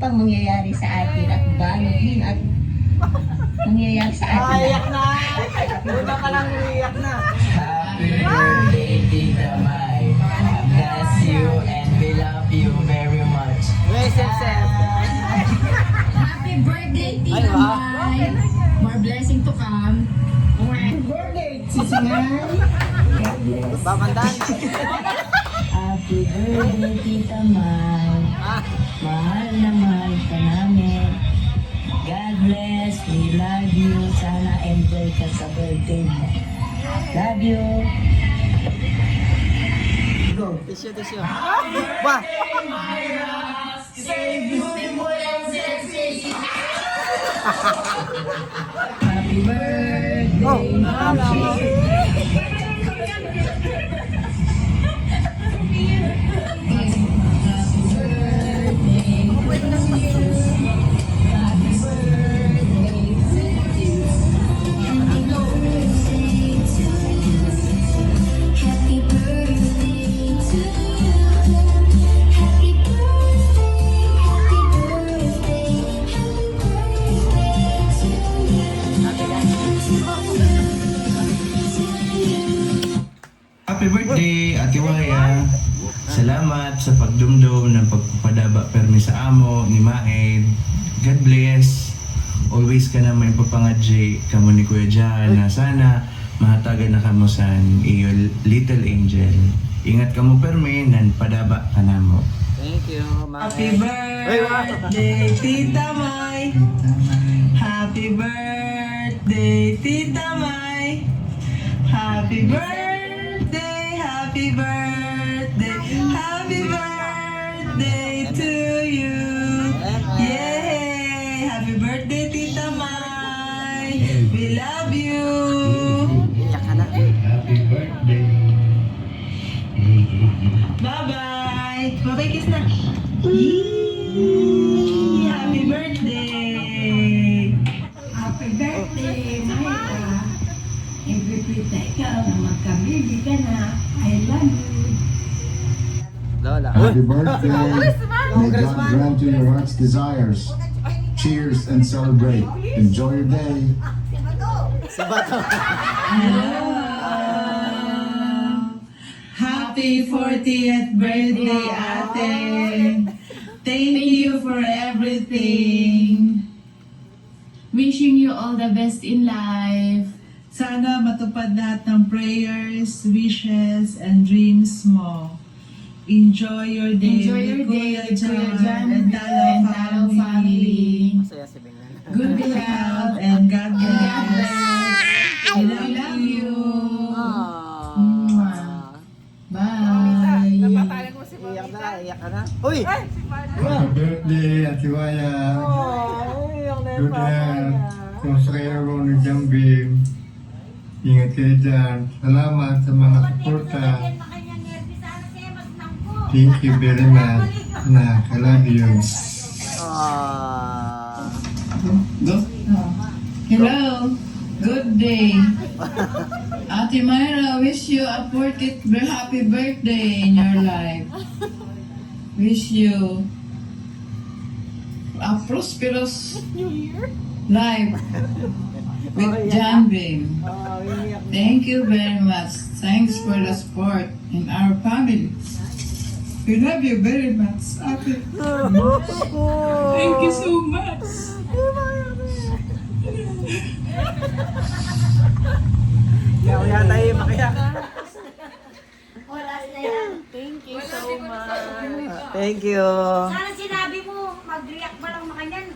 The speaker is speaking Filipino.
pang mangyayari sa atin at banuhin at mangyayari sa atin. Iyak na! Una ka lang iyak na. Happy birthday, Tita Mai. God bless you and we love you very much. Where's yourself? Happy birthday, Tita Mai! More blessing to come. Happy birthday, Sisingay! Bamandan. Happy birthday, Tita Mai! Mahal na mahal ka namin. God bless, we love you. Sana enjoy ka sa birthday mo. Love you. Go. Tissue. Wah! Happy birthday. Oh, Happy birthday to you. Happy birthday, happy birthday, Happy birthday, Ate Waya. Salamat sa pagdumdum ng pagpapadaba permi sa amo ni Maed. God bless. Always ka na may papangadji kamo ni Kuya Jan na sana mahatagan na kamo sa iyo little angel. Ingat kamo permi nan padaba ka namo. thank you, Mami. Happy birthday, Tita Mai. Happy birthday, Tita Mai. Happy birthday, happy birthday, happy birthday to you. Yay! Happy birthday, Tita Mai. We love you. Iyak ka na. Happy birthday. Bye-bye. Bye-bye, kiss na. Yee! Happy birthday. Happy birthday, Maika. Every na ikaw na magkamili ka na. I love you. Lola. Happy birthday. May God grant you your heart's desires. Cheers and celebrate. Enjoy your day. Si Bato. Happy 40th birthday, ate. Thank you for everything. Wishing you all the best in life. Sana matupad lahat ng prayers, wishes, and dreams mo. Enjoy your day. Enjoy your with day, Kuya Jan and Talo family. Masaya si Bingnan. Good health and God bless. I We love love you. Ah. Bye. Iyak ka na. Uy! Happy birthday, Ate Waya. Good health. Kumusta kayo ni Jambim? Ingat kayo dyan. Salamat sa mga suporta. Thank you very much. I love you. Ah. Hello. Good day. Ate Myra, wish you a 40th happy birthday in your life. Wish you a prosperous life with John Bim. Thank you very much. Thanks for the support in our family. We love you very much, Ate. Thank you so much. Ikaw yata yung makiyak. Oras na yan. Thank you so much. Thank you. Sana sinabi mo, mag-react ba lang makanyan?